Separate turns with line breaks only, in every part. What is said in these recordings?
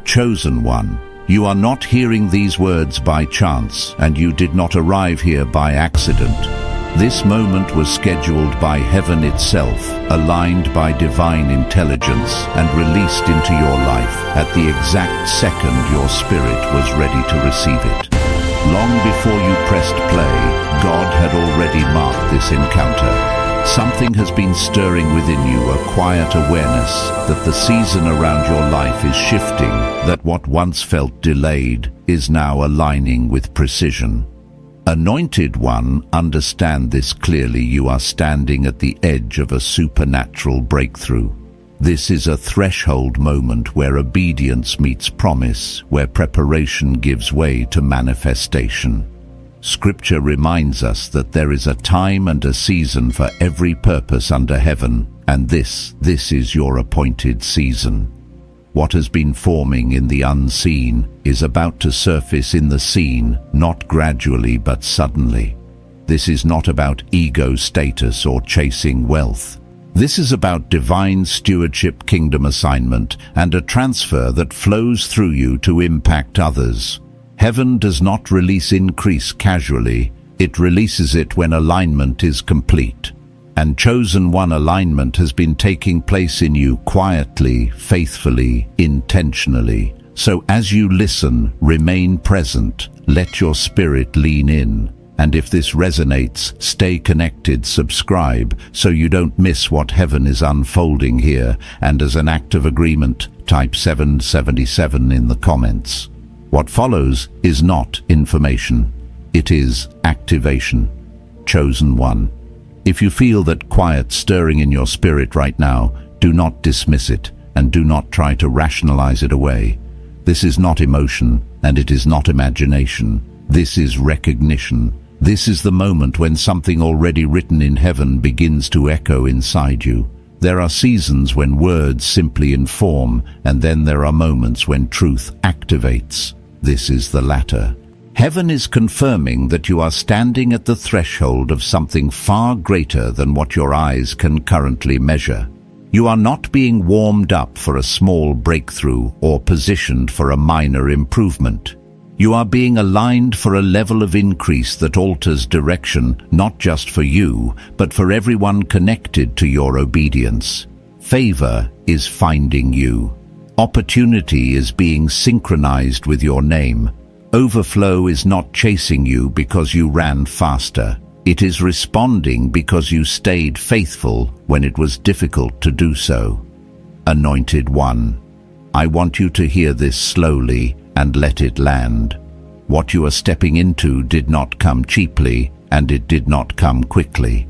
Chosen one, you are not hearing these words by chance, and you did not arrive here by accident. This moment was scheduled by heaven itself, aligned by divine intelligence, and released into your life at the exact second your spirit was ready to receive it. Long before you pressed play, God had already marked this encounter. Something has been stirring within you, a quiet awareness that the season around your life is shifting, that what once felt delayed is now aligning with precision. Anointed one, understand this clearly. You are standing at the edge of a supernatural breakthrough. This is a threshold moment where obedience meets promise, where preparation gives way to manifestation. Scripture reminds us that there is a time and a season for every purpose under heaven, and this is your appointed season. What has been forming in the unseen is about to surface in the seen, not gradually but suddenly. This is not about ego status or chasing wealth. This is about divine stewardship, kingdom assignment, and a transfer that flows through you to impact others. Heaven does not release increase casually. It releases it when alignment is complete. And chosen one, alignment has been taking place in you quietly, faithfully, intentionally. So as you listen, remain present, let your spirit lean in. And if this resonates, stay connected, subscribe, so you don't miss what heaven is unfolding here. And as an act of agreement, type 777 in the comments. What follows is not information. It is activation. Chosen one. If you feel that quiet stirring in your spirit right now, do not dismiss it, and do not try to rationalize it away. This is not emotion, and it is not imagination. This is recognition. This is the moment when something already written in heaven begins to echo inside you. There are seasons when words simply inform, and then there are moments when truth activates. This is the latter. Heaven is confirming that you are standing at the threshold of something far greater than what your eyes can currently measure. You are not being warmed up for a small breakthrough or positioned for a minor improvement. You are being aligned for a level of increase that alters direction, not just for you, but for everyone connected to your obedience. Favor is finding you. Opportunity is being synchronized with your name. Overflow is not chasing you because you ran faster. It is responding because you stayed faithful when it was difficult to do so. Anointed one, I want you to hear this slowly and let it land. What you are stepping into did not come cheaply, and it did not come quickly.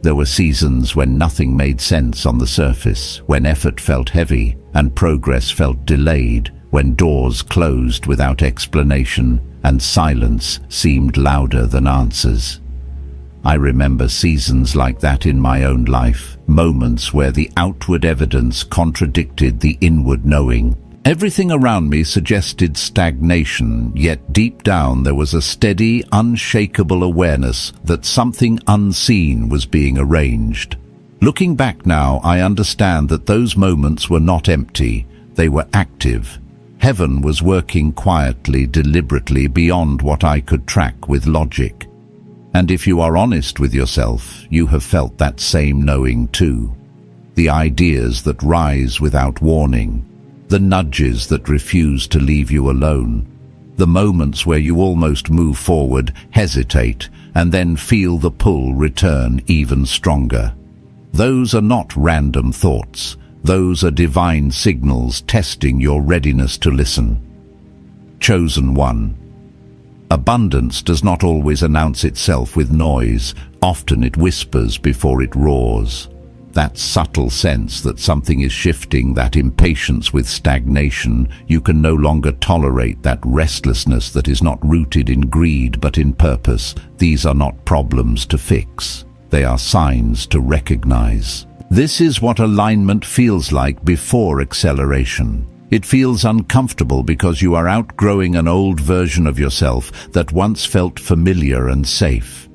There were seasons when nothing made sense on the surface, when effort felt heavy and progress felt delayed, when doors closed without explanation and silence seemed louder than answers. I remember seasons like that in my own life, moments where the outward evidence contradicted the inward knowing. Everything around me suggested stagnation, yet deep down there was a steady, unshakable awareness that something unseen was being arranged. Looking back now, I understand that those moments were not empty, they were active. Heaven was working quietly, deliberately, beyond what I could track with logic. And if you are honest with yourself, you have felt that same knowing too. The ideas that rise without warning, the nudges that refuse to leave you alone, the moments where you almost move forward, hesitate, and then feel the pull return even stronger. Those are not random thoughts. Those are divine signals testing your readiness to listen. Chosen one. Abundance does not always announce itself with noise. Often it whispers before it roars. That subtle sense that something is shifting, that impatience with stagnation, you can no longer tolerate, that restlessness that is not rooted in greed but in purpose. These are not problems to fix. They are signs to recognize. This is what alignment feels like before acceleration. It feels uncomfortable because you are outgrowing an old version of yourself that once felt familiar and safe.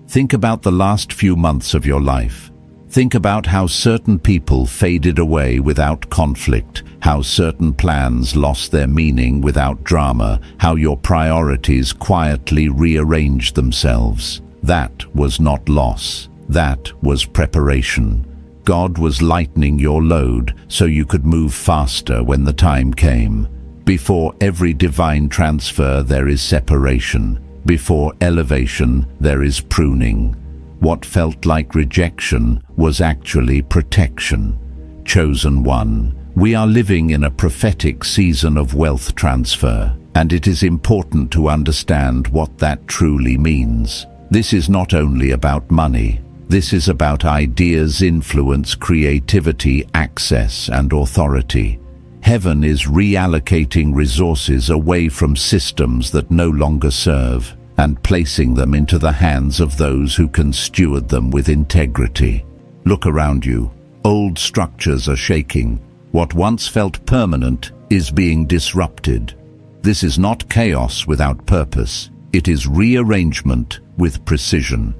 Think about the last few months of your life. Think about how certain people faded away without conflict, how certain plans lost their meaning without drama, how your priorities quietly rearranged themselves. That was not loss. That was preparation. God was lightening your load so you could move faster when the time came. Before every divine transfer, there is separation. Before elevation, there is pruning. What felt like rejection was actually protection. Chosen one, we are living in a prophetic season of wealth transfer, and it is important to understand what that truly means. This is not only about money. This is about ideas, influence, creativity, access, and authority. Heaven is reallocating resources away from systems that no longer serve and placing them into the hands of those who can steward them with integrity. Look around you. Old structures are shaking. What once felt permanent is being disrupted. This is not chaos without purpose. It is rearrangement with precision.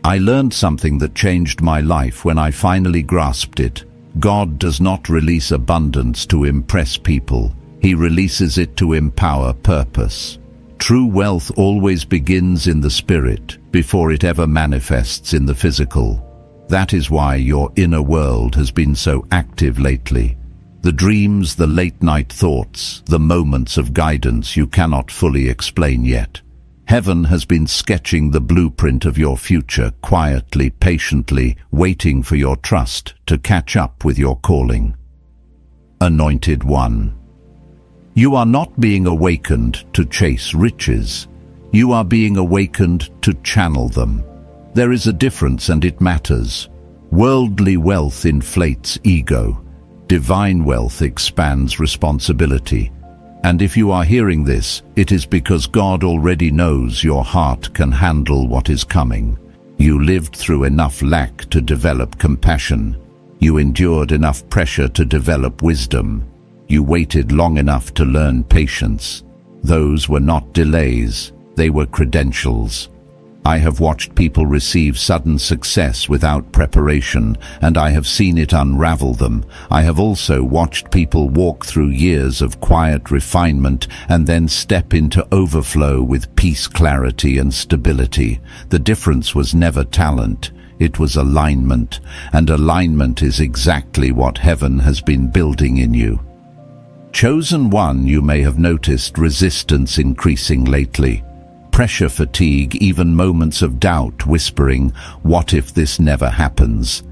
I learned something that changed my life when I finally grasped it. God does not release abundance to impress people. He releases it to empower purpose. True wealth always begins in the spirit before it ever manifests in the physical. That is why your inner world has been so active lately. The dreams, the late-night thoughts, the moments of guidance you cannot fully explain yet. Heaven has been sketching the blueprint of your future quietly, patiently, waiting for your trust to catch up with your calling. Anointed One. You are not being awakened to chase riches. You are being awakened to channel them. There is a difference, and it matters. Worldly wealth inflates ego. Divine wealth expands responsibility. And if you are hearing this, it is because God already knows your heart can handle what is coming. You lived through enough lack to develop compassion. You endured enough pressure to develop wisdom. You waited long enough to learn patience. Those were not delays, they were credentials. I have watched people receive sudden success without preparation, and I have seen it unravel them. I have also watched people walk through years of quiet refinement and then step into overflow with peace, clarity, and stability. The difference was never talent. It was alignment, and alignment is exactly what heaven has been building in you. Chosen one, you may have noticed resistance increasing lately. Pressure fatigue, even moments of doubt whispering, "What if this never happens?"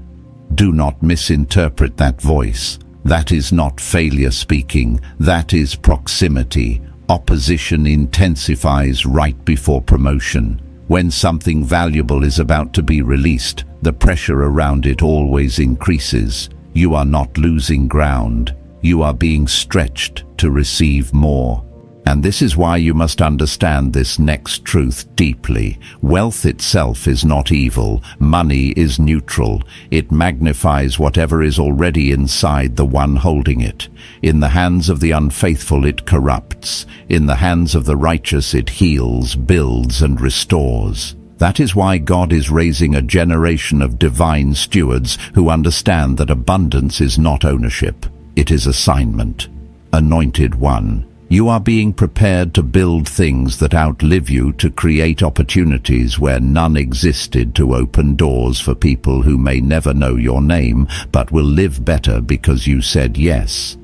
Do not misinterpret that voice. That is not failure speaking. That is proximity. Opposition intensifies right before promotion. When something valuable is about to be released, the pressure around it always increases. You are not losing ground. You are being stretched to receive more. And this is why you must understand this next truth deeply. Wealth itself is not evil. Money is neutral. It magnifies whatever is already inside the one holding it. In the hands of the unfaithful it corrupts. In the hands of the righteous it heals, builds, and restores. That is why God is raising a generation of divine stewards who understand that abundance is not ownership. It is assignment. Anointed One. You are being prepared to build things that outlive you, to create opportunities where none existed, to open doors for people who may never know your name, but will live better because you said yes.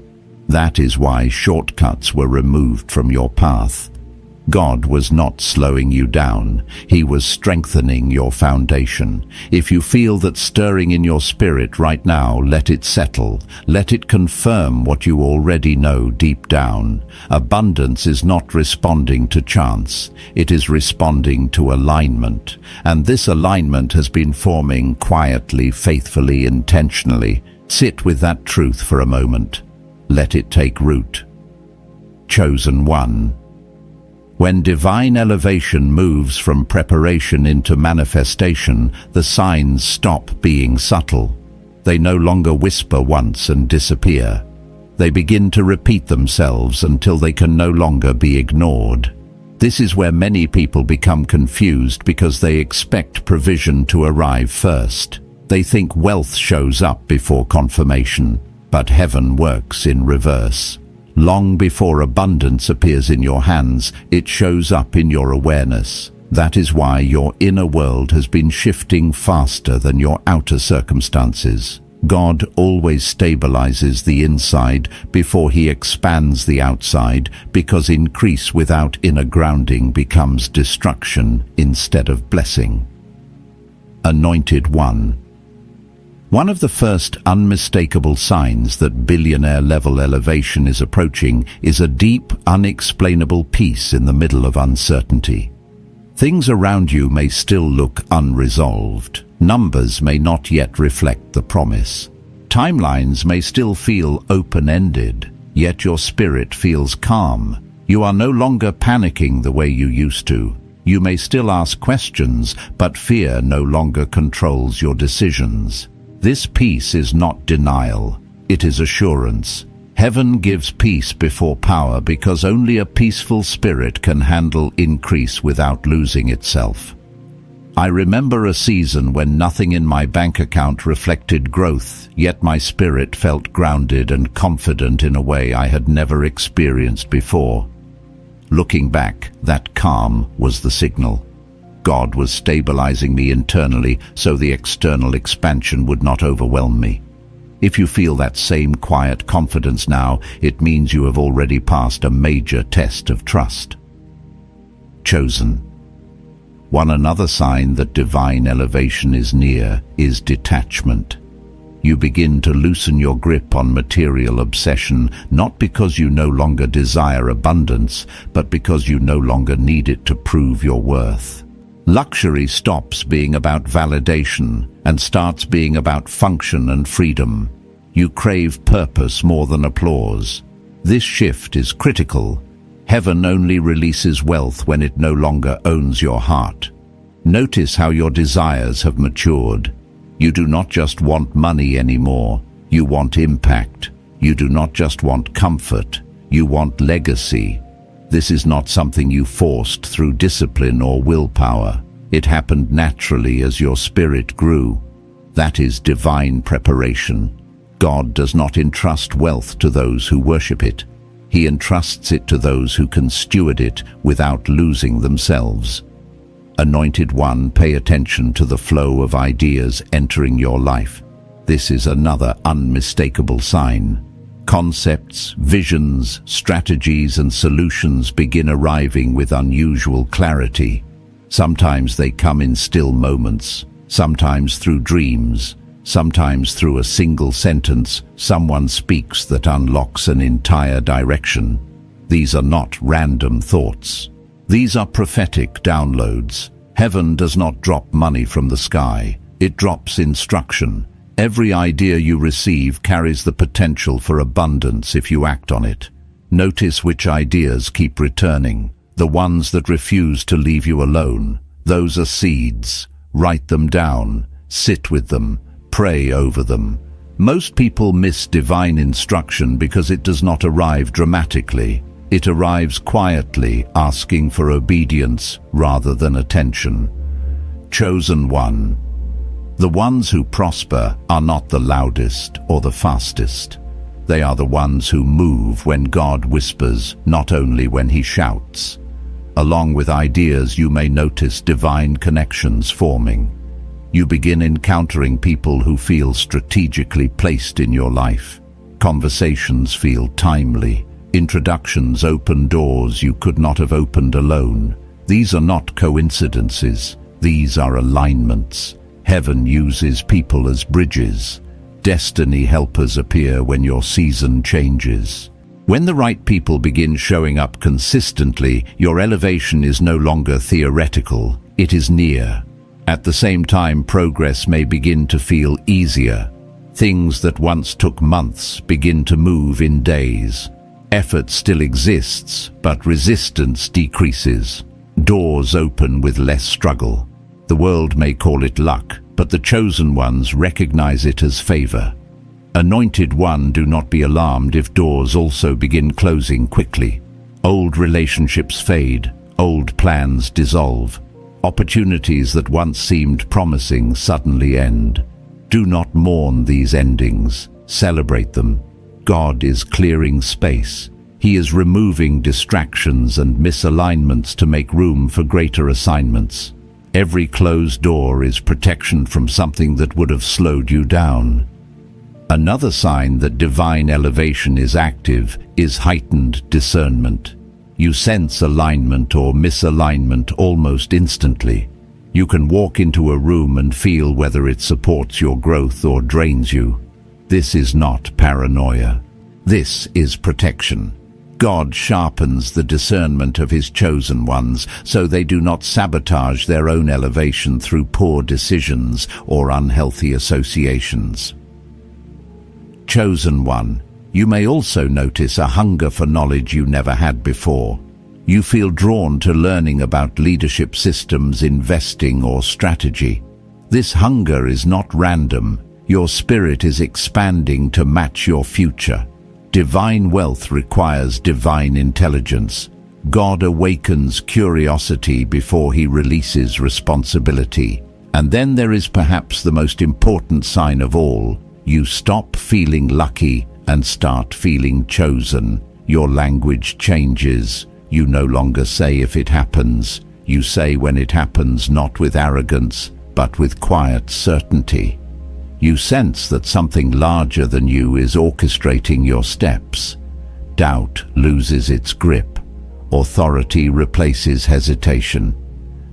That is why shortcuts were removed from your path. God was not slowing you down. He was strengthening your foundation. If you feel that stirring in your spirit right now, let it settle. Let it confirm what you already know deep down. Abundance is not responding to chance. It is responding to alignment. And this alignment has been forming quietly, faithfully, intentionally. Sit with that truth for a moment. Let it take root. Chosen One. When divine elevation moves from preparation into manifestation, the signs stop being subtle. They no longer whisper once and disappear. They begin to repeat themselves until they can no longer be ignored. This is where many people become confused because they expect provision to arrive first. They think wealth shows up before confirmation, but heaven works in reverse. Long before abundance appears in your hands, it shows up in your awareness. That is why your inner world has been shifting faster than your outer circumstances. God always stabilizes the inside before he expands the outside, because increase without inner grounding becomes destruction instead of blessing. Anointed One. One of the first unmistakable signs that billionaire-level elevation is approaching is a deep, unexplainable peace in the middle of uncertainty. Things around you may still look unresolved. Numbers may not yet reflect the promise. Timelines may still feel open-ended, yet your spirit feels calm. You are no longer panicking the way you used to. You may still ask questions, but fear no longer controls your decisions. This peace is not denial, it is assurance. Heaven gives peace before power because only a peaceful spirit can handle increase without losing itself. I remember a season when nothing in my bank account reflected growth, yet my spirit felt grounded and confident in a way I had never experienced before. Looking back, that calm was the signal. God was stabilizing me internally so the external expansion would not overwhelm me. If you feel that same quiet confidence now, it means you have already passed a major test of trust. Chosen. Another sign that divine elevation is near is detachment. You begin to loosen your grip on material obsession, not because you no longer desire abundance, but because you no longer need it to prove your worth. Luxury stops being about validation and starts being about function and freedom. You crave purpose more than applause. This shift is critical. Heaven only releases wealth when it no longer owns your heart. Notice how your desires have matured. You do not just want money anymore. You want impact. You do not just want comfort. You want legacy. This is not something you forced through discipline or willpower. It happened naturally as your spirit grew. That is divine preparation. God does not entrust wealth to those who worship it. He entrusts it to those who can steward it without losing themselves. Anointed One, pay attention to the flow of ideas entering your life. This is another unmistakable sign. Concepts, visions, strategies, and solutions begin arriving with unusual clarity. Sometimes they come in still moments, sometimes through dreams, sometimes through a single sentence someone speaks that unlocks an entire direction. These are not random thoughts. These are prophetic downloads. Heaven does not drop money from the sky. It drops instruction. Every idea you receive carries the potential for abundance if you act on it. Notice which ideas keep returning. The ones that refuse to leave you alone. Those are seeds. Write them down. Sit with them. Pray over them. Most people miss divine instruction because it does not arrive dramatically. It arrives quietly, asking for obedience rather than attention. Chosen One. The ones who prosper are not the loudest or the fastest. They are the ones who move when God whispers, not only when he shouts. Along with ideas, you may notice divine connections forming. You begin encountering people who feel strategically placed in your life. Conversations feel timely. Introductions open doors you could not have opened alone. These are not coincidences. These are alignments. Heaven uses people as bridges. Destiny helpers appear when your season changes. When the right people begin showing up consistently, your elevation is no longer theoretical, it is near. At the same time, progress may begin to feel easier. Things that once took months begin to move in days. Effort still exists, but resistance decreases. Doors open with less struggle. The world may call it luck, but the chosen ones recognize it as favor. Anointed One, do not be alarmed if doors also begin closing quickly. Old relationships fade, old plans dissolve. Opportunities that once seemed promising suddenly end. Do not mourn these endings, celebrate them. God is clearing space. He is removing distractions and misalignments to make room for greater assignments. Every closed door is protection from something that would have slowed you down. Another sign that divine elevation is active is heightened discernment. You sense alignment or misalignment almost instantly. You can walk into a room and feel whether it supports your growth or drains you. This is not paranoia. This is protection. God sharpens the discernment of His chosen ones so they do not sabotage their own elevation through poor decisions or unhealthy associations. Chosen one, you may also notice a hunger for knowledge you never had before. You feel drawn to learning about leadership systems, investing, or strategy. This hunger is not random. Your spirit is expanding to match your future. Divine wealth requires divine intelligence. God awakens curiosity before He releases responsibility. And then there is perhaps the most important sign of all. You stop feeling lucky and start feeling chosen. Your language changes. You no longer say if it happens. You say when it happens, not with arrogance, but with quiet certainty. You sense that something larger than you is orchestrating your steps. Doubt loses its grip. Authority replaces hesitation.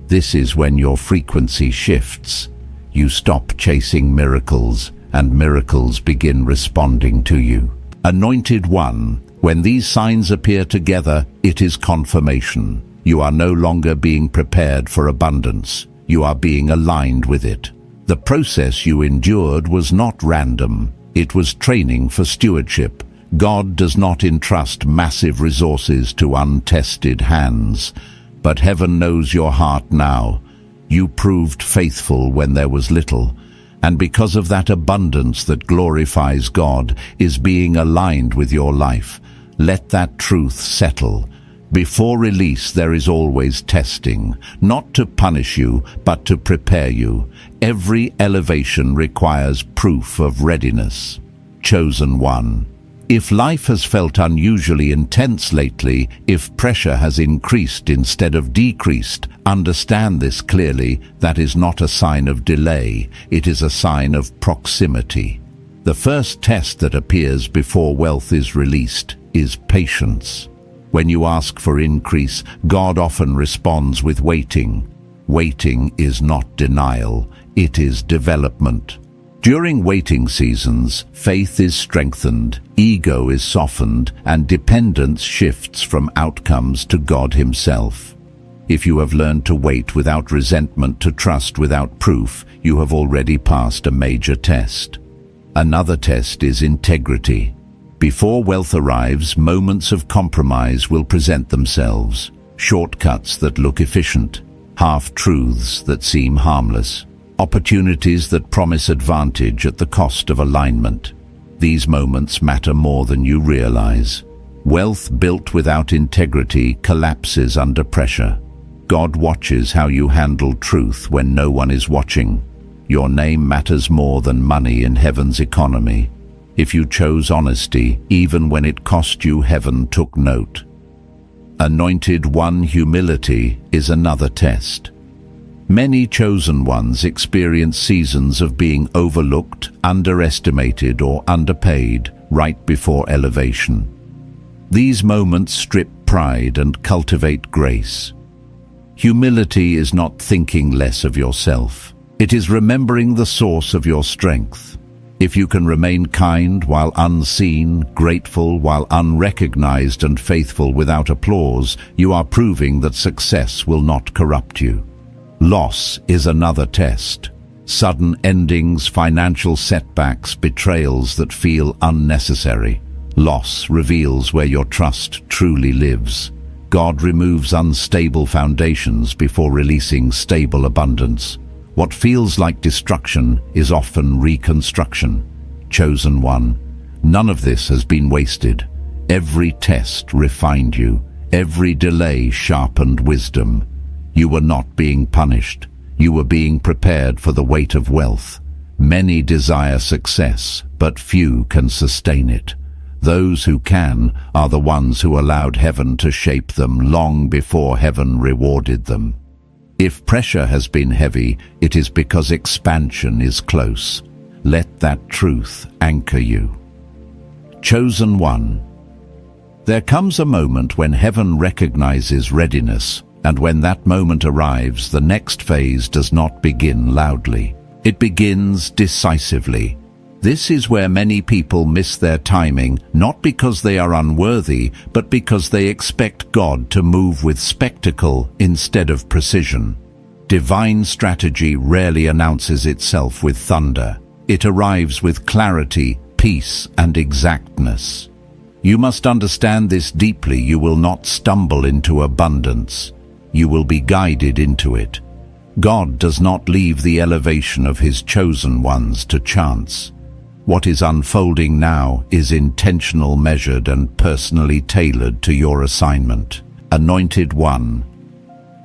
This is when your frequency shifts. You stop chasing miracles, and miracles begin responding to you. Anointed one, when these signs appear together, it is confirmation. You are no longer being prepared for abundance. You are being aligned with it. The process you endured was not random. It was training for stewardship. God does not entrust massive resources to untested hands. But heaven knows your heart now. You proved faithful when there was little. And because of that abundance that glorifies God is being aligned with your life. Let that truth settle. Before release there is always testing, not to punish you, but to prepare you. Every elevation requires proof of readiness. Chosen one. If life has felt unusually intense lately, if pressure has increased instead of decreased, understand this clearly. That is not a sign of delay, it is a sign of proximity. The first test that appears before wealth is released is patience. When you ask for increase, God often responds with waiting. Waiting is not denial, it is development. During waiting seasons, faith is strengthened, ego is softened, and dependence shifts from outcomes to God Himself. If you have learned to wait without resentment, to trust without proof, you have already passed a major test. Another test is integrity. Before wealth arrives, moments of compromise will present themselves. Shortcuts that look efficient, half-truths that seem harmless, opportunities that promise advantage at the cost of alignment. These moments matter more than you realize. Wealth built without integrity collapses under pressure. God watches how you handle truth when no one is watching. Your name matters more than money in heaven's economy. If you chose honesty, even when it cost you, heaven took note. Anointed one, humility is another test. Many chosen ones experience seasons of being overlooked, underestimated, or underpaid right before elevation. These moments strip pride and cultivate grace. Humility is not thinking less of yourself. It is remembering the source of your strength. If you can remain kind while unseen, grateful while unrecognized, and faithful without applause, you are proving that success will not corrupt you. Loss is another test. Sudden endings, financial setbacks, betrayals that feel unnecessary. Loss reveals where your trust truly lives. God removes unstable foundations before releasing stable abundance. What feels like destruction is often reconstruction. Chosen one, none of this has been wasted. Every test refined you. Every delay sharpened wisdom. You were not being punished. You were being prepared for the weight of wealth. Many desire success, but few can sustain it. Those who can are the ones who allowed heaven to shape them long before heaven rewarded them. If pressure has been heavy, it is because expansion is close. Let that truth anchor you. Chosen one. There comes a moment when heaven recognizes readiness, and when that moment arrives, the next phase does not begin loudly. It begins decisively. This is where many people miss their timing, not because they are unworthy, but because they expect God to move with spectacle instead of precision. Divine strategy rarely announces itself with thunder. It arrives with clarity, peace, and exactness. You must understand this deeply. You will not stumble into abundance. You will be guided into it. God does not leave the elevation of His chosen ones to chance. What is unfolding now is intentional, measured, and personally tailored to your assignment. Anointed one.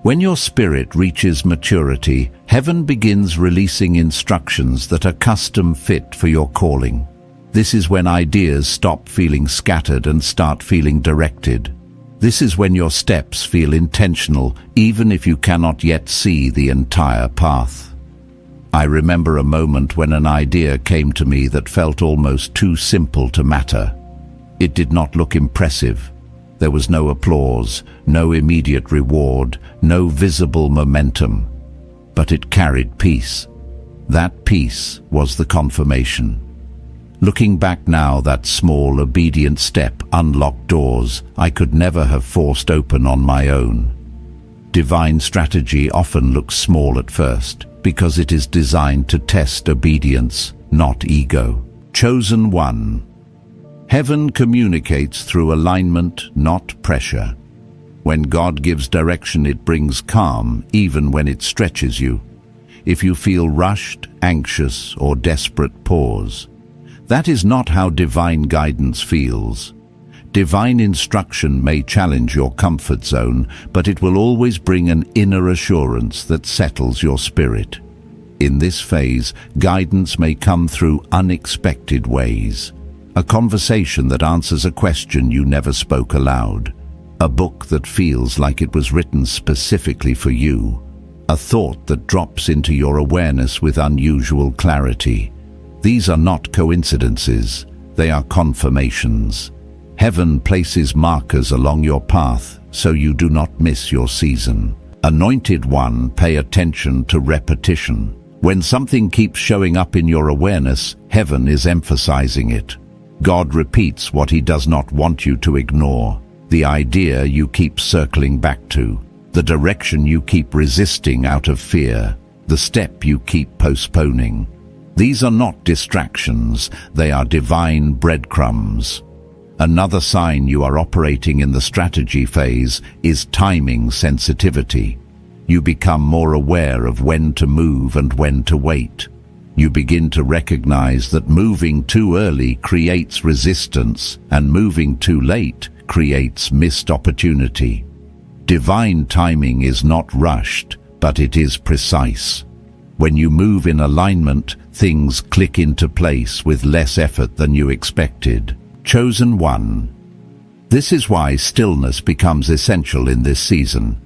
When your spirit reaches maturity, heaven begins releasing instructions that are custom fit for your calling. This is when ideas stop feeling scattered and start feeling directed. This is when your steps feel intentional, even if you cannot yet see the entire path. I remember a moment when an idea came to me that felt almost too simple to matter. It did not look impressive. There was no applause, no immediate reward, no visible momentum. But it carried peace. That peace was the confirmation. Looking back now, that small, obedient step unlocked doors I could never have forced open on my own. Divine strategy often looks small at first, because it is designed to test obedience, not ego. Chosen one. Heaven communicates through alignment, not pressure. When God gives direction, it brings calm, even when it stretches you. If you feel rushed, anxious, or desperate, pause. That is not how divine guidance feels. Divine instruction may challenge your comfort zone, but it will always bring an inner assurance that settles your spirit. In this phase, guidance may come through unexpected ways. A conversation that answers a question you never spoke aloud. A book that feels like it was written specifically for you. A thought that drops into your awareness with unusual clarity. These are not coincidences, they are confirmations. Heaven places markers along your path so you do not miss your season. Anointed one, pay attention to repetition. When something keeps showing up in your awareness, heaven is emphasizing it. God repeats what He does not want you to ignore. The idea you keep circling back to. The direction you keep resisting out of fear. The step you keep postponing. These are not distractions, they are divine breadcrumbs. Another sign you are operating in the strategy phase is timing sensitivity. You become more aware of when to move and when to wait. You begin to recognize that moving too early creates resistance, and moving too late creates missed opportunity. Divine timing is not rushed, but it is precise. When you move in alignment, things click into place with less effort than you expected. Chosen one. This is why stillness becomes essential in this season.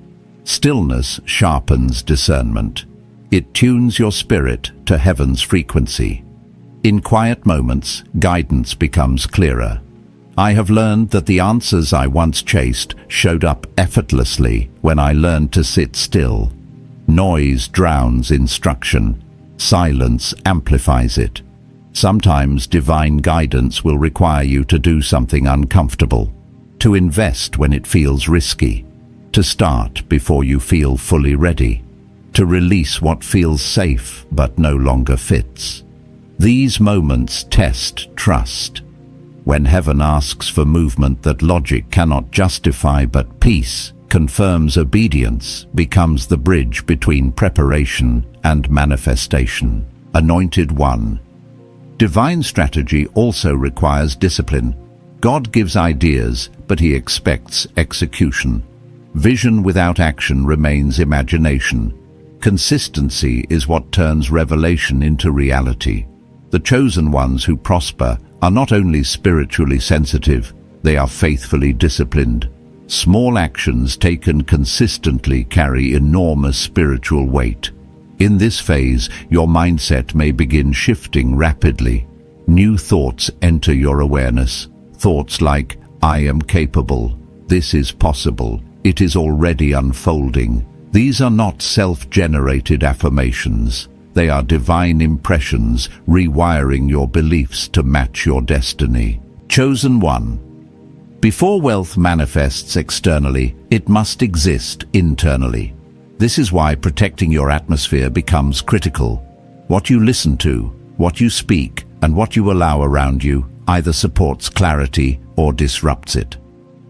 Stillness sharpens discernment. It tunes your spirit to heaven's frequency. In quiet moments, guidance becomes clearer. I have learned that the answers I once chased showed up effortlessly when I learned to sit still. Noise drowns instruction. Silence amplifies it. Sometimes divine guidance will require you to do something uncomfortable, to invest when it feels risky, to start before you feel fully ready, to release what feels safe but no longer fits. These moments test trust. When heaven asks for movement that logic cannot justify, but peace confirms obedience, becomes the bridge between preparation and manifestation. Anointed one. Divine strategy also requires discipline. God gives ideas, but He expects execution. Vision without action remains imagination. Consistency is what turns revelation into reality. The chosen ones who prosper are not only spiritually sensitive, they are faithfully disciplined. Small actions taken consistently carry enormous spiritual weight. In this phase, your mindset may begin shifting rapidly. New thoughts enter your awareness. Thoughts like, I am capable, this is possible, it is already unfolding. These are not self-generated affirmations. They are divine impressions rewiring your beliefs to match your destiny. Chosen one. Before wealth manifests externally, it must exist internally. This is why protecting your atmosphere becomes critical. What you listen to, what you speak, and what you allow around you either supports clarity or disrupts it.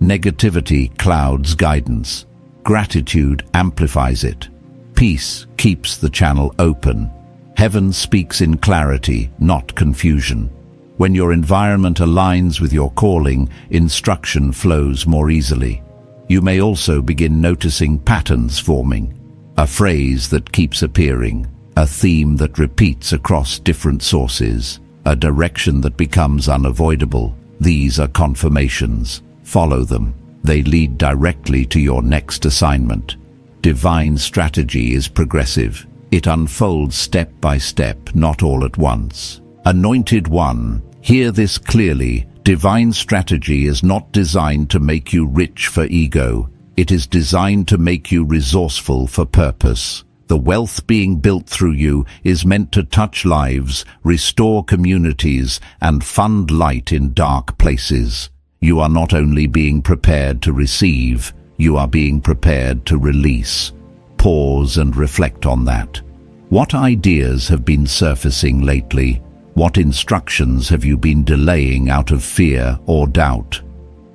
Negativity clouds guidance. Gratitude amplifies it. Peace keeps the channel open. Heaven speaks in clarity, not confusion. When your environment aligns with your calling, instruction flows more easily. You may also begin noticing patterns forming. A phrase that keeps appearing, a theme that repeats across different sources, a direction that becomes unavoidable. These are confirmations. Follow them. They lead directly to your next assignment. Divine strategy is progressive. It unfolds step by step, not all at once. Anointed one, hear this clearly. Divine strategy is not designed to make you rich for ego. It is designed to make you resourceful for purpose. The wealth being built through you is meant to touch lives, restore communities, and fund light in dark places. You are not only being prepared to receive, you are being prepared to release. Pause and reflect on that. What ideas have been surfacing lately? What instructions have you been delaying out of fear or doubt?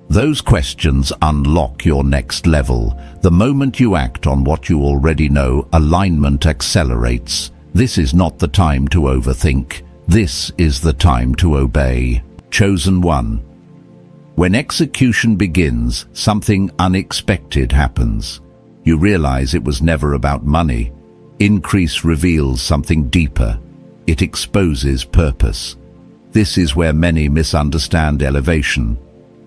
Those questions unlock your next level. The moment you act on what you already know, alignment accelerates. This is not the time to overthink. This is the time to obey. Chosen one. When execution begins, something unexpected happens. You realize it was never about money. Increase reveals something deeper. It exposes purpose. This is where many misunderstand elevation.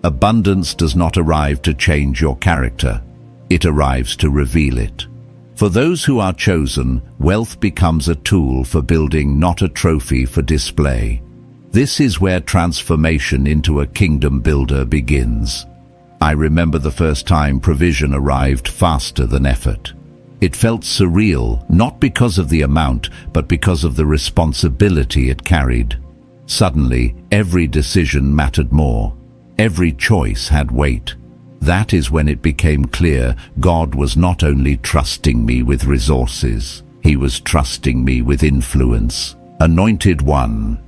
Abundance does not arrive to change your character. It arrives to reveal it. For those who are chosen, wealth becomes a tool for building, not a trophy for display. This is where transformation into a kingdom builder begins. I remember the first time provision arrived faster than effort. It felt surreal, not because of the amount, but because of the responsibility it carried. Suddenly, every decision mattered more. Every choice had weight. That is when it became clear God was not only trusting me with resources, He was trusting me with influence. Anointed one.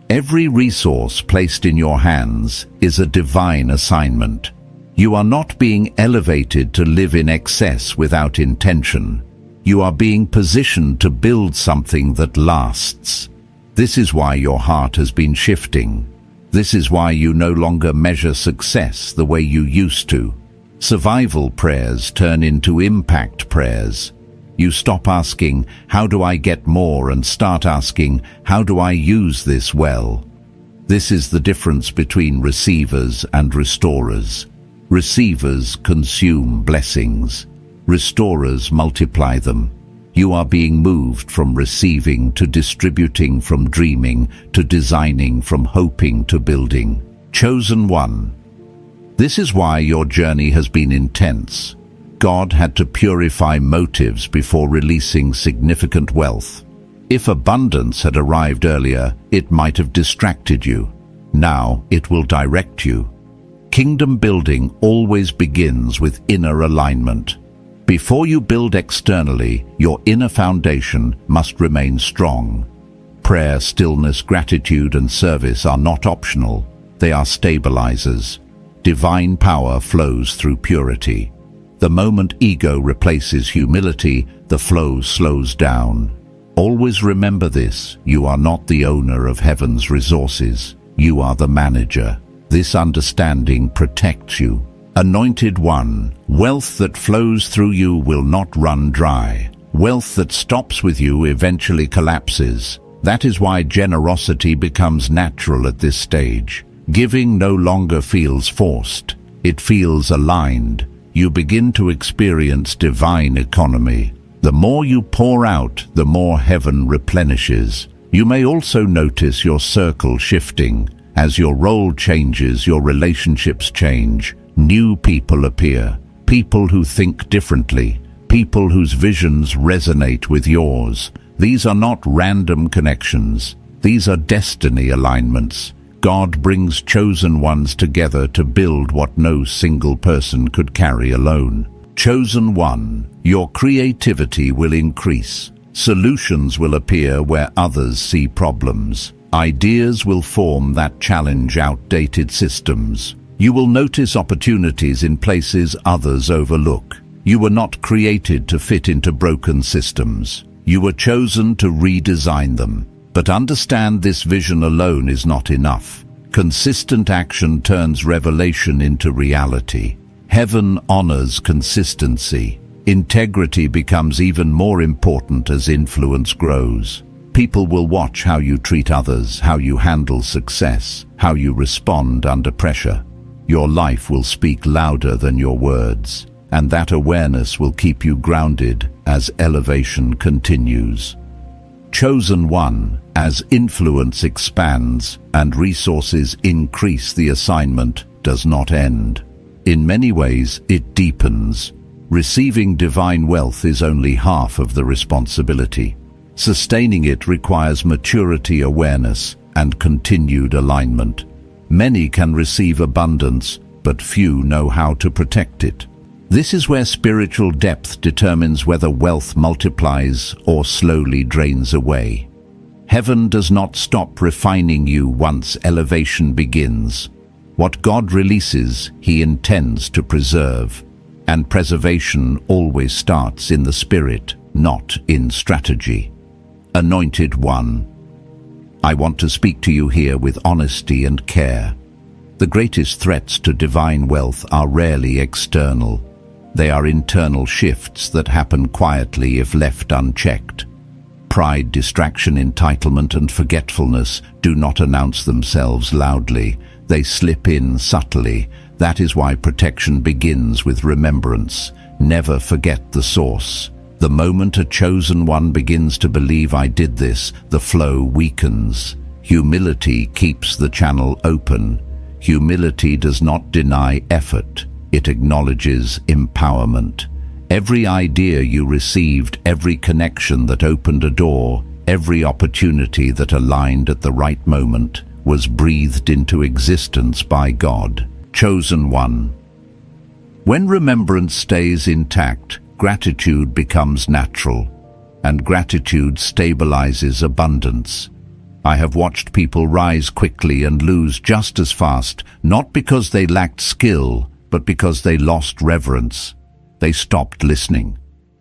Every resource placed in your hands is a divine assignment. You are not being elevated to live in excess without intention. You are being positioned to build something that lasts. This is why your heart has been shifting. This is why you no longer measure success the way you used to. Survival prayers turn into impact prayers. You stop asking, how do I get more, and start asking, how do I use this well? This is the difference between receivers and restorers. Receivers consume blessings. Restorers multiply them. You are being moved from receiving to distributing, from dreaming to designing, from hoping to building. Chosen one. This is why your journey has been intense. God had to purify motives before releasing significant wealth. If abundance had arrived earlier, it might have distracted you. Now it will direct you. Kingdom building always begins with inner alignment. Before you build externally, your inner foundation must remain strong. Prayer, stillness, gratitude, and service are not optional. They are stabilizers. Divine power flows through purity. The moment ego replaces humility, the flow slows down. Always remember this: you are not the owner of heaven's resources. You are the manager. This understanding protects you. Anointed one, wealth that flows through you will not run dry. Wealth that stops with you eventually collapses. That is why generosity becomes natural at this stage. Giving no longer feels forced. It feels aligned. You begin to experience divine economy. The more you pour out, the more heaven replenishes. You may also notice your circle shifting. As your role changes, your relationships change. New people appear. People who think differently. People whose visions resonate with yours. These are not random connections. These are destiny alignments. God brings chosen ones together to build what no single person could carry alone. Chosen one, your creativity will increase. Solutions will appear where others see problems. Ideas will form that challenge outdated systems. You will notice opportunities in places others overlook. You were not created to fit into broken systems. You were chosen to redesign them. But understand, this vision alone is not enough. Consistent action turns revelation into reality. Heaven honors consistency. Integrity becomes even more important as influence grows. People will watch how you treat others, how you handle success, how you respond under pressure. Your life will speak louder than your words, and that awareness will keep you grounded as elevation continues. Chosen one, as influence expands and resources increase, the assignment does not end. In many ways, it deepens. Receiving divine wealth is only half of the responsibility. Sustaining it requires maturity, awareness, and continued alignment. Many can receive abundance, but few know how to protect it. This is where spiritual depth determines whether wealth multiplies or slowly drains away. Heaven does not stop refining you once elevation begins. What God releases, He intends to preserve. And preservation always starts in the spirit, not in strategy. Anointed one, I want to speak to you here with honesty and care. The greatest threats to divine wealth are rarely external. They are internal shifts that happen quietly if left unchecked. Pride, distraction, entitlement, and forgetfulness do not announce themselves loudly. They slip in subtly. That is why protection begins with remembrance. Never forget the source. The moment a chosen one begins to believe, I did this, the flow weakens. Humility keeps the channel open. Humility does not deny effort. It acknowledges empowerment. Every idea you received, every connection that opened a door, every opportunity that aligned at the right moment was breathed into existence by God. Chosen one. When remembrance stays intact, gratitude becomes natural, and gratitude stabilizes abundance. I have watched people rise quickly and lose just as fast, not because they lacked skill, but because they lost reverence. They stopped listening.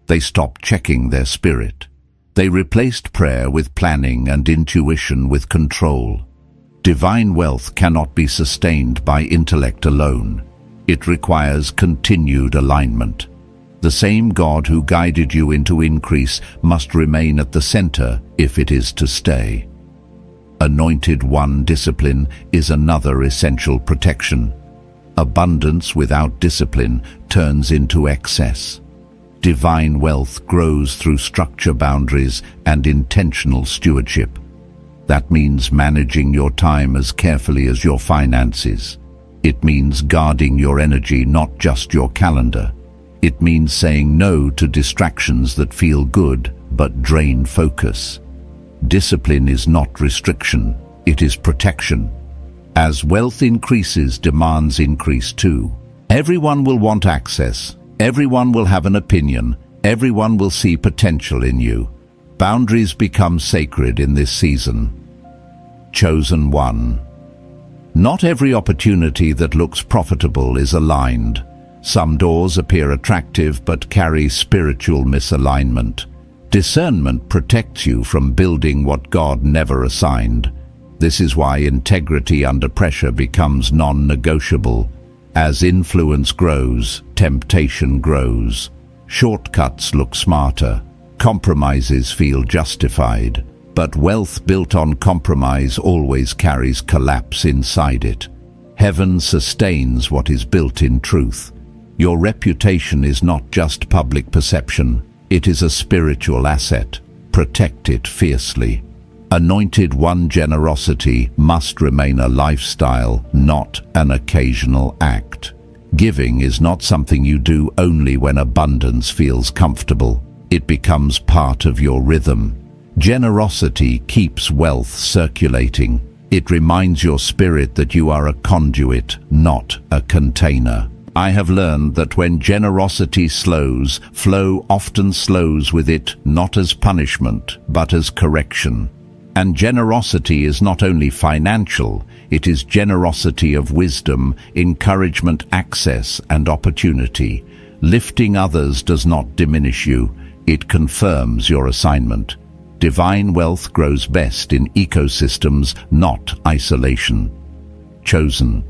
They stopped checking their spirit. They replaced prayer with planning and intuition with control. Divine wealth cannot be sustained by intellect alone. It requires continued alignment. The same God who guided you into increase must remain at the center if it is to stay. Anointed one, discipline is another essential protection. Abundance without discipline turns into excess. Divine wealth grows through structure, boundaries, and intentional stewardship. That means managing your time as carefully as your finances. It means guarding your energy, not just your calendar. It means saying no to distractions that feel good but drain focus. Discipline is not restriction, it is protection. As wealth increases, demands increase too. Everyone will want access. Everyone will have an opinion. Everyone will see potential in you. Boundaries become sacred in this season. Chosen one. Not every opportunity that looks profitable is aligned. Some doors appear attractive but carry spiritual misalignment. Discernment protects you from building what God never assigned. This is why integrity under pressure becomes non-negotiable. As influence grows, temptation grows. Shortcuts look smarter, Compromises feel justified, but wealth built on compromise always carries collapse inside it. Heaven sustains what is built in truth. Your reputation is not just public perception, it is a spiritual asset. Protect it fiercely. Anointed One generosity must remain a lifestyle, not an occasional act. Giving is not something you do only when abundance feels comfortable. It becomes part of your rhythm. Generosity keeps wealth circulating. It reminds your spirit that you are a conduit, not a container. I have learned that when generosity slows, flow often slows with it, not as punishment, but as correction. And generosity is not only financial, it is generosity of wisdom, encouragement, access, and opportunity. Lifting others does not diminish you, it confirms your assignment. Divine wealth grows best in ecosystems, not isolation. Chosen.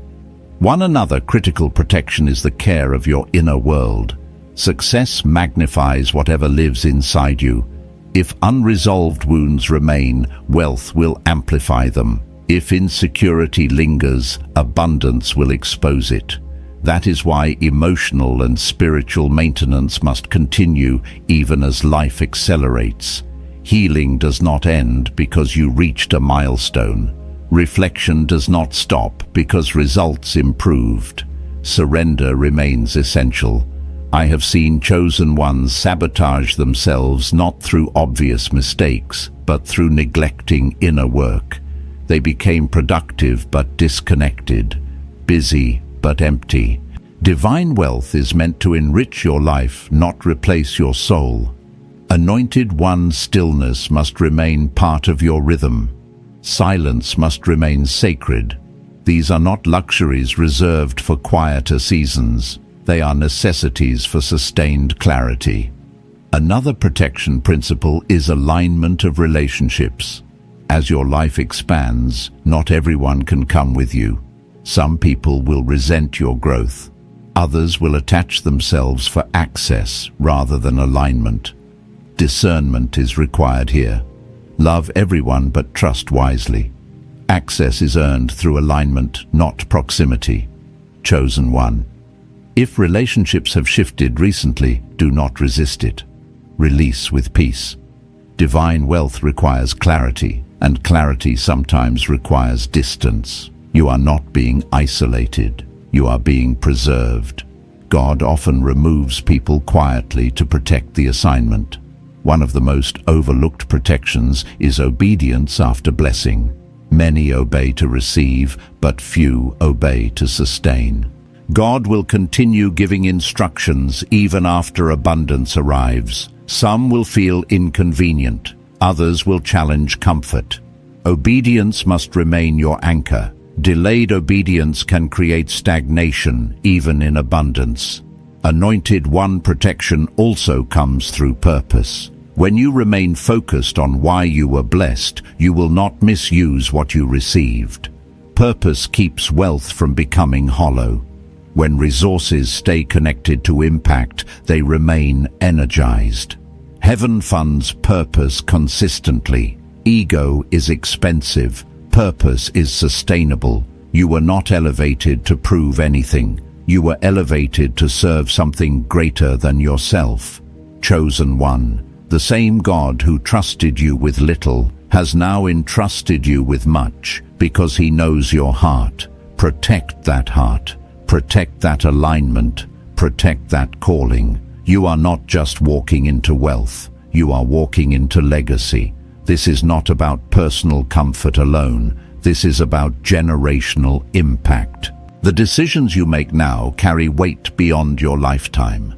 One another critical protection is the care of your inner world. Success magnifies whatever lives inside you. If unresolved wounds remain, wealth will amplify them. If insecurity lingers, abundance will expose it. That is why emotional and spiritual maintenance must continue even as life accelerates. Healing does not end because you reached a milestone. Reflection does not stop because results improved. Surrender remains essential. I have seen chosen ones sabotage themselves not through obvious mistakes, but through neglecting inner work. They became productive but disconnected, busy but empty. Divine wealth is meant to enrich your life, not replace your soul. Anointed One stillness must remain part of your rhythm. Silence must remain sacred. These are not luxuries reserved for quieter seasons. They are necessities for sustained clarity. Another protection principle is alignment of relationships. As your life expands, not everyone can come with you. Some people will resent your growth. Others will attach themselves for access rather than alignment. Discernment is required here. Love everyone but trust wisely. Access is earned through alignment, not proximity. Chosen One. If relationships have shifted recently, do not resist it. Release with peace. Divine wealth requires clarity, and clarity sometimes requires distance. You are not being isolated. You are being preserved. God often removes people quietly to protect the assignment. One of the most overlooked protections is obedience after blessing. Many obey to receive, but few obey to sustain. God will continue giving instructions even after abundance arrives. Some will feel inconvenient, others will challenge comfort. Obedience must remain your anchor. Delayed obedience can create stagnation, even in abundance. Anointed One protection also comes through purpose. When you remain focused on why you were blessed, you will not misuse what you received. Purpose keeps wealth from becoming hollow. When resources stay connected to impact, they remain energized. Heaven funds purpose consistently. Ego is expensive. Purpose is sustainable. You were not elevated to prove anything. You were elevated to serve something greater than yourself. Chosen One. The same God who trusted you with little has now entrusted you with much because He knows your heart. Protect that heart. Protect that alignment. Protect that calling. You are not just walking into wealth. You are walking into legacy. This is not about personal comfort alone. This is about generational impact. The decisions you make now carry weight beyond your lifetime.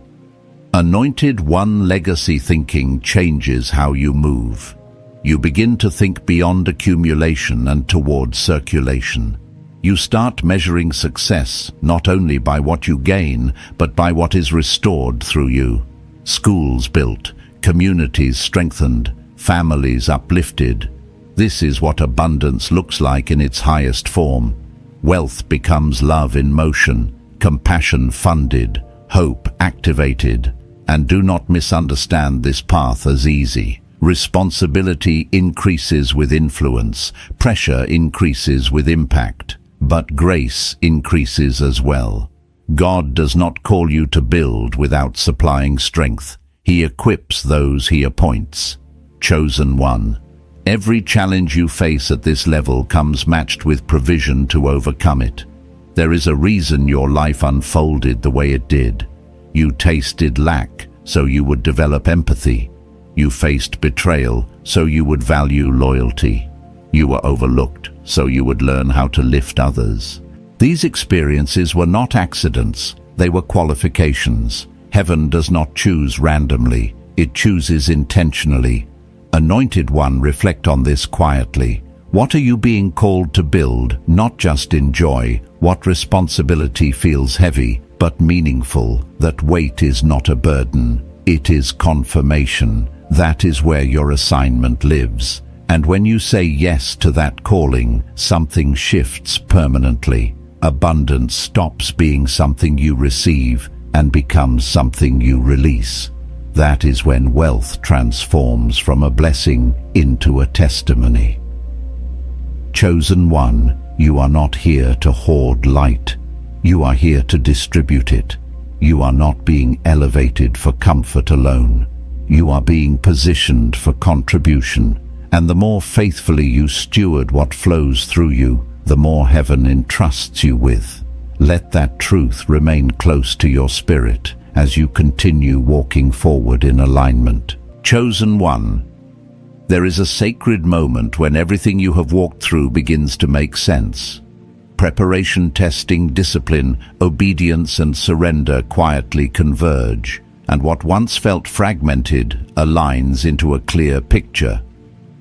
Anointed One legacy thinking changes how you move. You begin to think beyond accumulation and toward circulation. You start measuring success not only by what you gain, but by what is restored through you. Schools built, communities strengthened, families uplifted. This is what abundance looks like in its highest form. Wealth becomes love in motion, compassion funded, hope activated. And do not misunderstand this path as easy. Responsibility increases with influence, pressure increases with impact, but grace increases as well. God does not call you to build without supplying strength. He equips those he appoints. Chosen one. Every challenge you face at this level comes matched with provision to overcome it. There is a reason your life unfolded the way it did. You tasted lack, so you would develop empathy. You faced betrayal, so you would value loyalty. You were overlooked, so you would learn how to lift others. These experiences were not accidents, they were qualifications. Heaven does not choose randomly, it chooses intentionally. Anointed one, reflect on this quietly. What are you being called to build, not just enjoy? What responsibility feels heavy, but meaningful? That weight is not a burden, it is confirmation. That is where your assignment lives. And when you say yes to that calling, something shifts permanently. Abundance stops being something you receive and becomes something you release. That is when wealth transforms from a blessing into a testimony. Chosen one, you are not here to hoard light. You are here to distribute it. You are not being elevated for comfort alone. You are being positioned for contribution. And the more faithfully you steward what flows through you, the more heaven entrusts you with. Let that truth remain close to your spirit as you continue walking forward in alignment. Chosen one. There is a sacred moment when everything you have walked through begins to make sense. Preparation, testing, discipline, obedience, and surrender quietly converge, and what once felt fragmented aligns into a clear picture.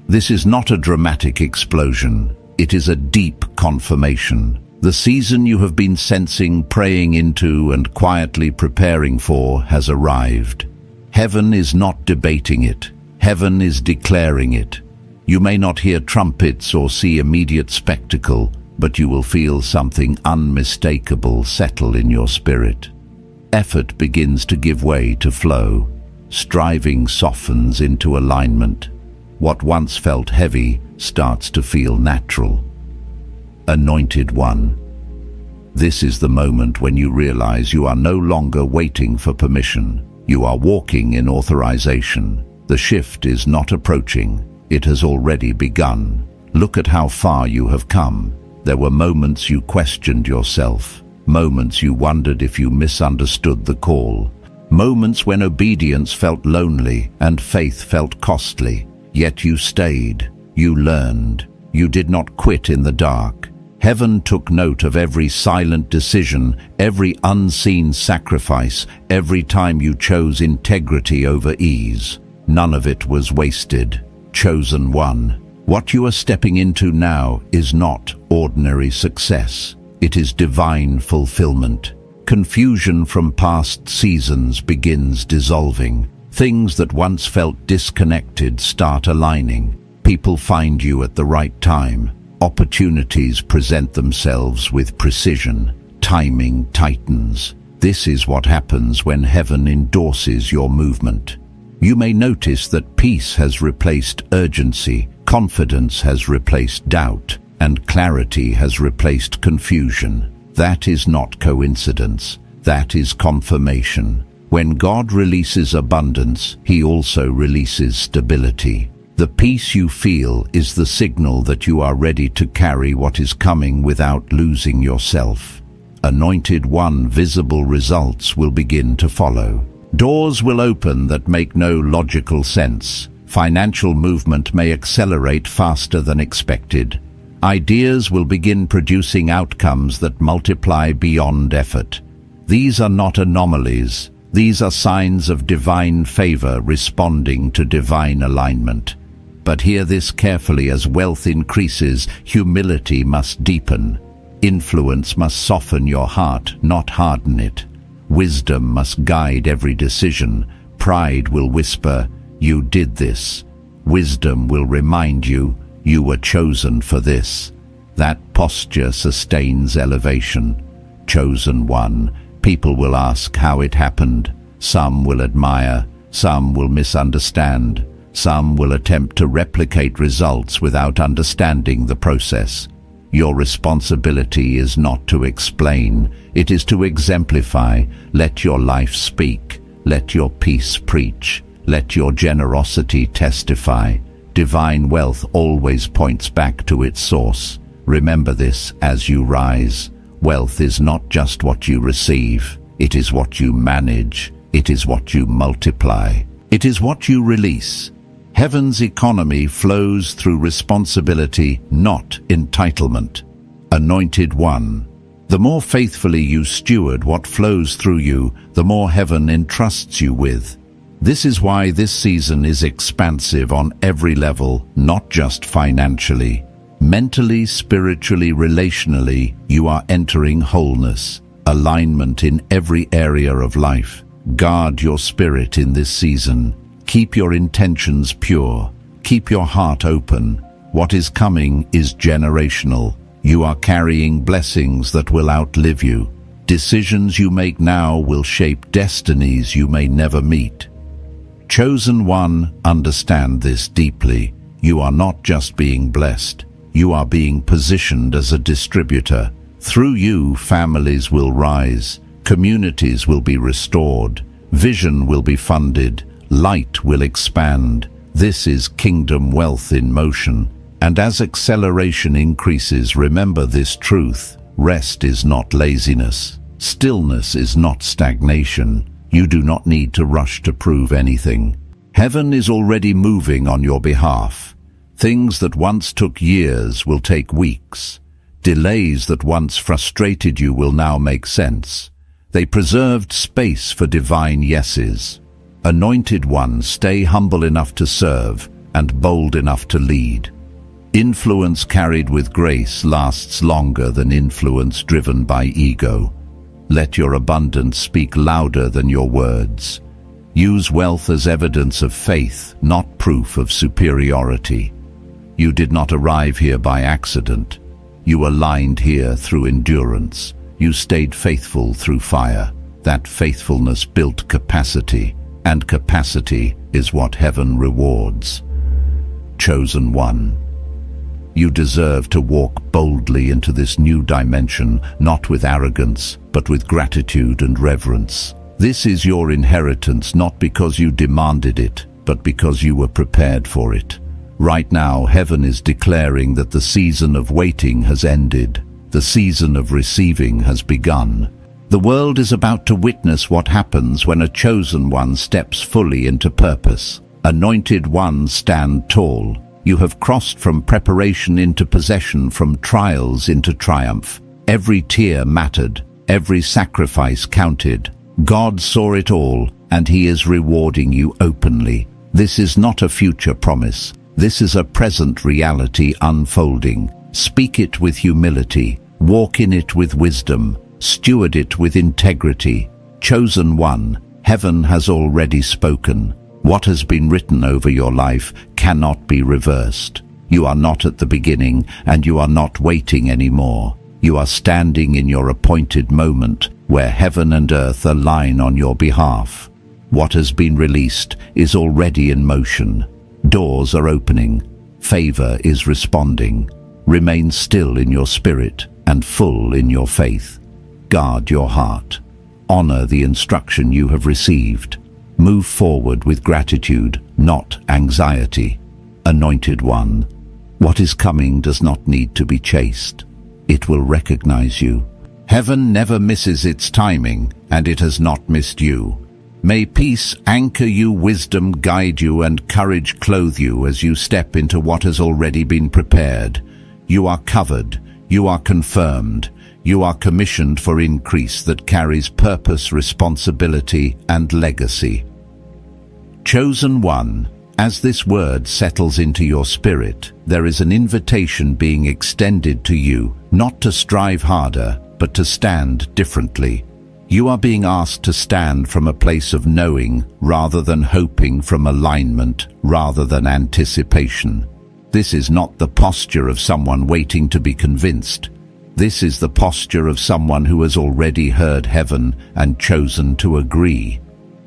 This is not a dramatic explosion. It is a deep confirmation. The season you have been sensing, praying into, and quietly preparing for has arrived. Heaven is not debating it. Heaven is declaring it. You may not hear trumpets or see immediate spectacle, but you will feel something unmistakable settle in your spirit. Effort begins to give way to flow. Striving softens into alignment. What once felt heavy starts to feel natural. Anointed one. This is the moment when you realize you are no longer waiting for permission. You are walking in authorization. The shift is not approaching. It has already begun. Look at how far you have come. There were moments you questioned yourself. Moments you wondered if you misunderstood the call. Moments when obedience felt lonely and faith felt costly. Yet you stayed. You learned. You did not quit in the dark. Heaven took note of every silent decision, every unseen sacrifice, every time you chose integrity over ease. None of it was wasted. Chosen one. What you are stepping into now is not ordinary success. It is divine fulfillment. Confusion from past seasons begins dissolving. Things that once felt disconnected start aligning. People find you at the right time. Opportunities present themselves with precision. Timing tightens. This is what happens when heaven endorses your movement. You may notice that peace has replaced urgency, confidence has replaced doubt, and clarity has replaced confusion. That is not coincidence. That is confirmation. When God releases abundance, He also releases stability. The peace you feel is the signal that you are ready to carry what is coming without losing yourself. Anointed one, visible results will begin to follow. Doors will open that make no logical sense. Financial movement may accelerate faster than expected. Ideas will begin producing outcomes that multiply beyond effort. These are not anomalies. These are signs of divine favor responding to divine alignment. But hear this carefully: as wealth increases, humility must deepen. Influence must soften your heart, not harden it. Wisdom must guide every decision. Pride will whisper, "You did this." Wisdom will remind you, "You were chosen for this." That posture sustains elevation. Chosen one. People will ask how it happened. Some will admire, some will misunderstand, some will attempt to replicate results without understanding the process. Your responsibility is not to explain, it is to exemplify. Let your life speak, let your peace preach, let your generosity testify. Divine wealth always points back to its source. Remember this as you rise. Wealth is not just what you receive, it is what you manage, it is what you multiply, it is what you release. Heaven's economy flows through responsibility, not entitlement. Anointed One. The more faithfully you steward what flows through you, the more heaven entrusts you with. This is why this season is expansive on every level, not just financially. Mentally, spiritually, relationally, you are entering wholeness, alignment in every area of life. Guard your spirit in this season. Keep your intentions pure. Keep your heart open. What is coming is generational. You are carrying blessings that will outlive you. Decisions you make now will shape destinies you may never meet. Chosen One, understand this deeply. You are not just being blessed. You are being positioned as a distributor. Through you, families will rise, communities will be restored, vision will be funded, light will expand. This is kingdom wealth in motion. And as acceleration increases, remember this truth. Rest is not laziness. Stillness is not stagnation. You do not need to rush to prove anything. Heaven is already moving on your behalf. Things that once took years will take weeks. Delays that once frustrated you will now make sense. They preserved space for divine yeses. Anointed One, stay humble enough to serve and bold enough to lead. Influence carried with grace lasts longer than influence driven by ego. Let your abundance speak louder than your words. Use wealth as evidence of faith, not proof of superiority. You did not arrive here by accident. You aligned here through endurance. You stayed faithful through fire. That faithfulness built capacity, and capacity is what heaven rewards. Chosen One. You deserve to walk boldly into this new dimension, not with arrogance, but with gratitude and reverence. This is your inheritance, not because you demanded it, but because you were prepared for it. Right now, heaven is declaring that the season of waiting has ended. The season of receiving has begun. The world is about to witness what happens when a chosen one steps fully into purpose. Anointed One, stand tall. You have crossed from preparation into possession, from trials into triumph. Every tear mattered. Every sacrifice counted. God saw it all, and He is rewarding you openly. This is not a future promise. This is a present reality unfolding. Speak it with humility. Walk in it with wisdom. Steward it with integrity. Chosen One, heaven has already spoken. What has been written over your life cannot be reversed. You are not at the beginning, and you are not waiting anymore. You are standing in your appointed moment, where heaven and earth align on your behalf. What has been released is already in motion. Doors are opening. Favor is responding. Remain still in your spirit and full in your faith. Guard your heart. Honor the instruction you have received. Move forward with gratitude, not anxiety. Anointed One, what is coming does not need to be chased. It will recognize you. Heaven never misses its timing, and it has not missed you. May peace anchor you, wisdom guide you, and courage clothe you as you step into what has already been prepared. You are covered, you are confirmed, you are commissioned for increase that carries purpose, responsibility, and legacy. Chosen One, as this word settles into your spirit, there is an invitation being extended to you, not to strive harder, but to stand differently. You are being asked to stand from a place of knowing rather than hoping, from alignment rather than anticipation. This is not the posture of someone waiting to be convinced. This is the posture of someone who has already heard heaven and chosen to agree.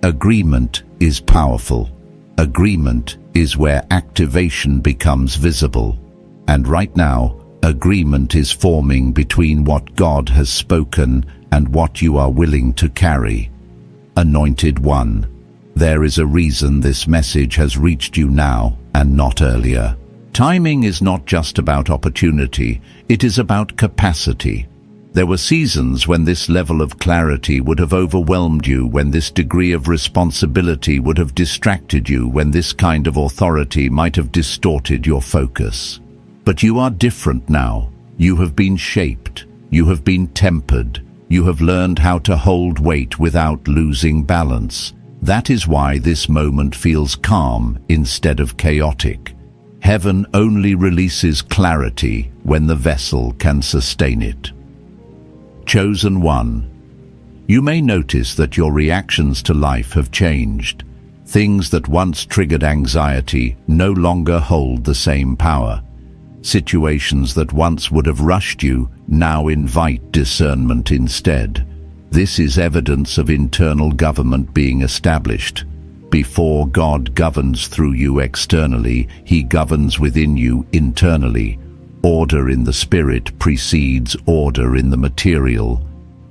Agreement is powerful. Agreement is where activation becomes visible. And right now, agreement is forming between what God has spoken and what you are willing to carry. Anointed One, there is a reason this message has reached you now and not earlier. Timing is not just about opportunity, it is about capacity. There were seasons when this level of clarity would have overwhelmed you, when this degree of responsibility would have distracted you, when this kind of authority might have distorted your focus. But you are different now. You have been shaped. You have been tempered. You have learned how to hold weight without losing balance. That is why this moment feels calm instead of chaotic. Heaven only releases clarity when the vessel can sustain it. Chosen One, you may notice that your reactions to life have changed. Things that once triggered anxiety no longer hold the same power. Situations that once would have rushed you now invite discernment instead. This is evidence of internal government being established. Before God governs through you externally, He governs within you internally. Order in the spirit precedes order in the material,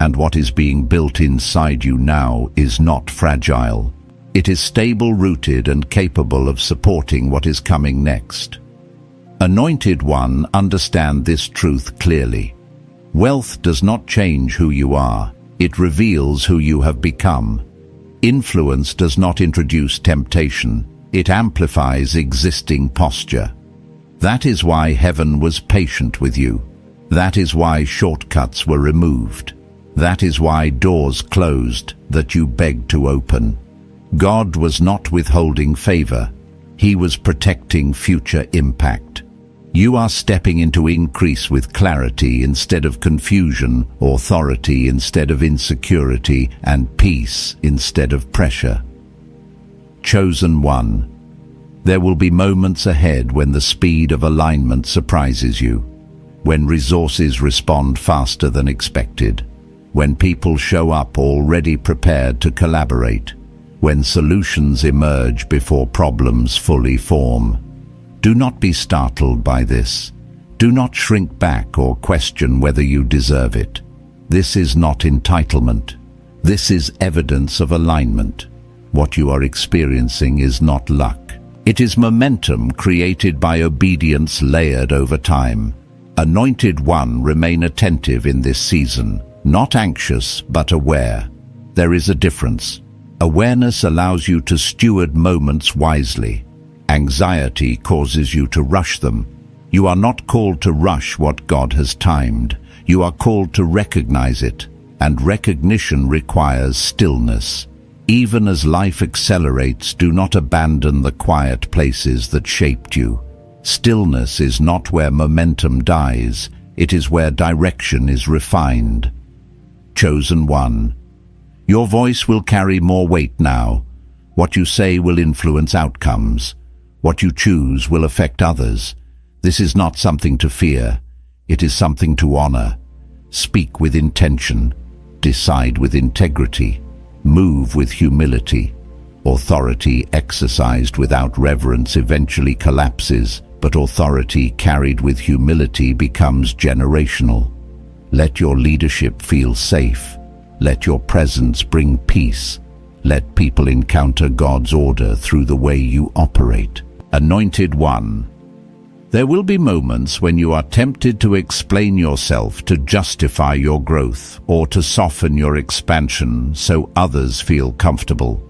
and what is being built inside you now is not fragile. It is stable, rooted, and capable of supporting what is coming next. Anointed One, understand this truth clearly. Wealth does not change who you are, it reveals who you have become. Influence does not introduce temptation, it amplifies existing posture. That is why heaven was patient with you. That is why shortcuts were removed. That is why doors closed that you begged to open. God was not withholding favor. He was protecting future impact. You are stepping into increase with clarity instead of confusion, authority instead of insecurity, and peace instead of pressure. Chosen One, there will be moments ahead when the speed of alignment surprises you, when resources respond faster than expected, when people show up already prepared to collaborate, when solutions emerge before problems fully form. Do not be startled by this. Do not shrink back or question whether you deserve it. This is not entitlement. This is evidence of alignment. What you are experiencing is not luck. It is momentum created by obedience layered over time. Anointed One, remain attentive in this season, not anxious but aware. There is a difference. Awareness allows you to steward moments wisely. Anxiety causes you to rush them. You are not called to rush what God has timed. You are called to recognize it, and recognition requires stillness. Even as life accelerates, do not abandon the quiet places that shaped you. Stillness is not where momentum dies, it is where direction is refined. Chosen One, your voice will carry more weight now. What you say will influence outcomes. What you choose will affect others. This is not something to fear, it is something to honor. Speak with intention, decide with integrity. Move with humility. Authority exercised without reverence eventually collapses, but authority carried with humility becomes generational. Let your leadership feel safe. Let your presence bring peace. Let people encounter God's order through the way you operate. Anointed One, there will be moments when you are tempted to explain yourself to justify your growth or to soften your expansion so others feel comfortable.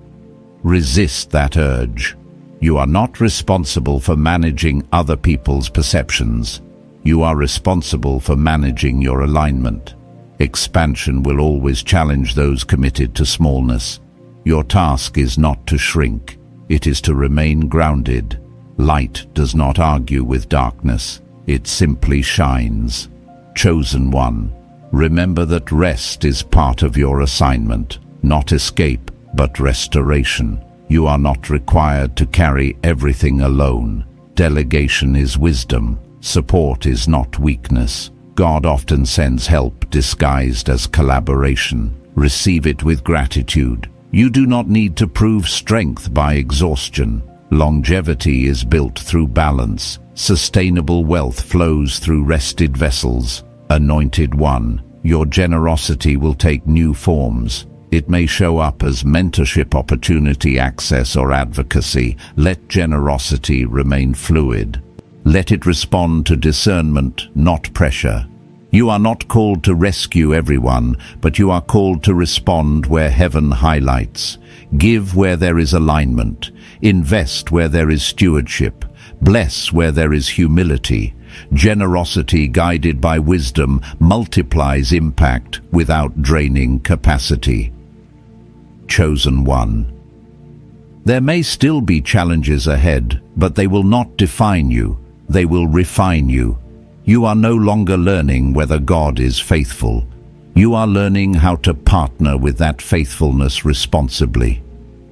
Resist that urge. You are not responsible for managing other people's perceptions. You are responsible for managing your alignment. Expansion will always challenge those committed to smallness. Your task is not to shrink. It is to remain grounded. Light does not argue with darkness. It simply shines. Chosen One, remember that rest is part of your assignment, not escape, but restoration. You are not required to carry everything alone. Delegation is wisdom. Support is not weakness. God often sends help disguised as collaboration. Receive it with gratitude. You do not need to prove strength by exhaustion. Longevity is built through balance. Sustainable wealth flows through rested vessels. Anointed One, your generosity will take new forms. It may show up as mentorship opportunity, access, or advocacy. Let generosity remain fluid. Let it respond to discernment, not pressure. You are not called to rescue everyone, but you are called to respond where heaven highlights. Give where there is alignment. Invest where there is stewardship. Bless where there is humility. Generosity guided by wisdom multiplies impact without draining capacity. Chosen One. There may still be challenges ahead, but they will not define you. They will refine you. You are no longer learning whether God is faithful. You are learning how to partner with that faithfulness responsibly.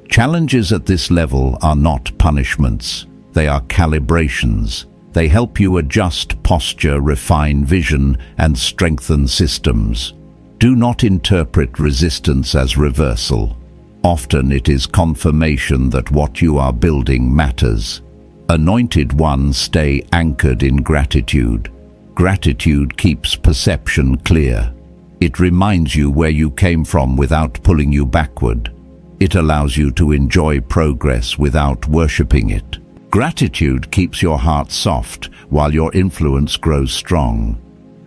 Challenges at this level are not punishments. They are calibrations. They help you adjust posture, refine vision, and strengthen systems. Do not interpret resistance as reversal. Often it is confirmation that what you are building matters. Anointed One, stay anchored in gratitude. Gratitude keeps perception clear. It reminds you where you came from without pulling you backward. It allows you to enjoy progress without worshipping it. Gratitude keeps your heart soft while your influence grows strong.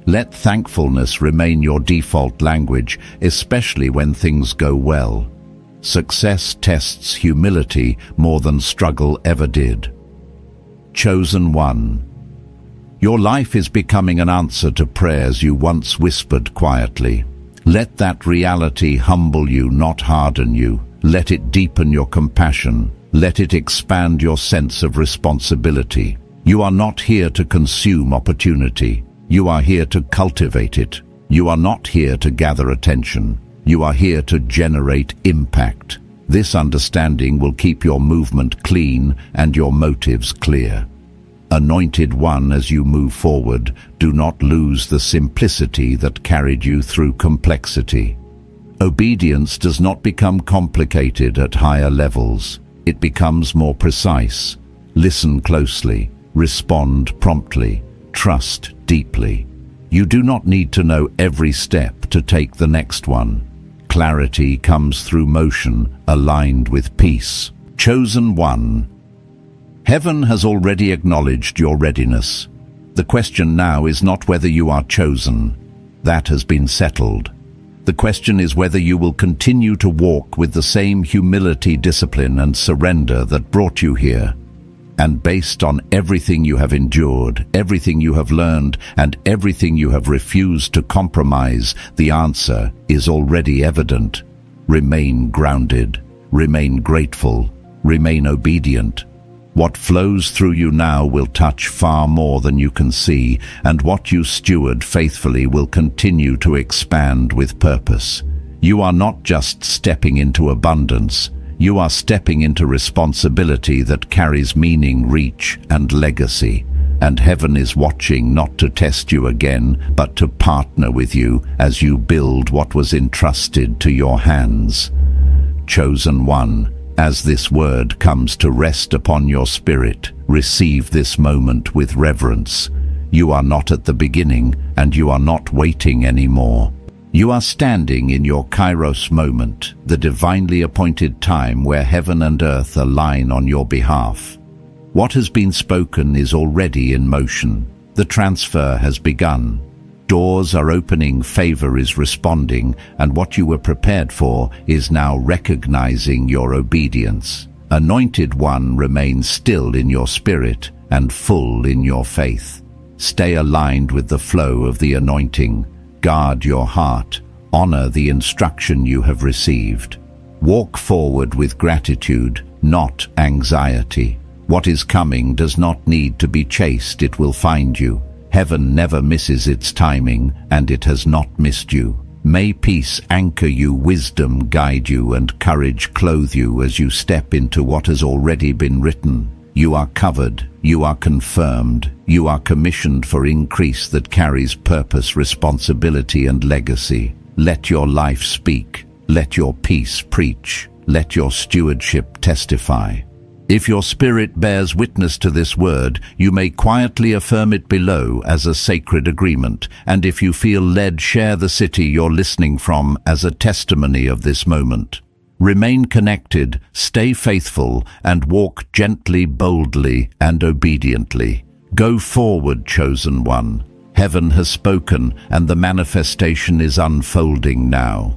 Let thankfulness remain your default language, especially when things go well. Success tests humility more than struggle ever did. Chosen One. Your life is becoming an answer to prayers you once whispered quietly. Let that reality humble you, not harden you. Let it deepen your compassion. Let it expand your sense of responsibility. You are not here to consume opportunity. You are here to cultivate it. You are not here to gather attention. You are here to generate impact. This understanding will keep your movement clean and your motives clear. Anointed One, as you move forward, do not lose the simplicity that carried you through complexity. Obedience does not become complicated at higher levels. It becomes more precise. Listen closely. Respond promptly. Trust deeply. You do not need to know every step to take the next one. Clarity comes through motion, aligned with peace. Chosen One. Heaven has already acknowledged your readiness. The question now is not whether you are chosen. That has been settled. The question is whether you will continue to walk with the same humility, discipline, and surrender that brought you here. And based on everything you have endured, everything you have learned, and everything you have refused to compromise, the answer is already evident. Remain grounded, remain grateful, remain obedient. What flows through you now will touch far more than you can see, and what you steward faithfully will continue to expand with purpose. You are not just stepping into abundance. You are stepping into responsibility that carries meaning, reach, and legacy. And heaven is watching, not to test you again, but to partner with you as you build what was entrusted to your hands. Chosen One, as this word comes to rest upon your spirit, receive this moment with reverence. You are not at the beginning, and you are not waiting anymore. You are standing in your Kairos moment, the divinely appointed time where heaven and earth align on your behalf. What has been spoken is already in motion. The transfer has begun. Doors are opening, favor is responding, and what you were prepared for is now recognizing your obedience. Anointed One, remain still in your spirit and full in your faith. Stay aligned with the flow of the anointing. Guard your heart. Honor the instruction you have received. Walk forward with gratitude, not anxiety. What is coming does not need to be chased, it will find you. Heaven never misses its timing, and it has not missed you. May peace anchor you, wisdom guide you, and courage clothe you as you step into what has already been written. You are covered, you are confirmed, you are commissioned for increase that carries purpose, responsibility, and legacy. Let your life speak, let your peace preach, let your stewardship testify. If your spirit bears witness to this word, you may quietly affirm it below as a sacred agreement, and if you feel led, share the city you're listening from as a testimony of this moment. Remain connected, stay faithful, and walk gently, boldly, and obediently. Go forward, chosen one. Heaven has spoken, and the manifestation is unfolding now.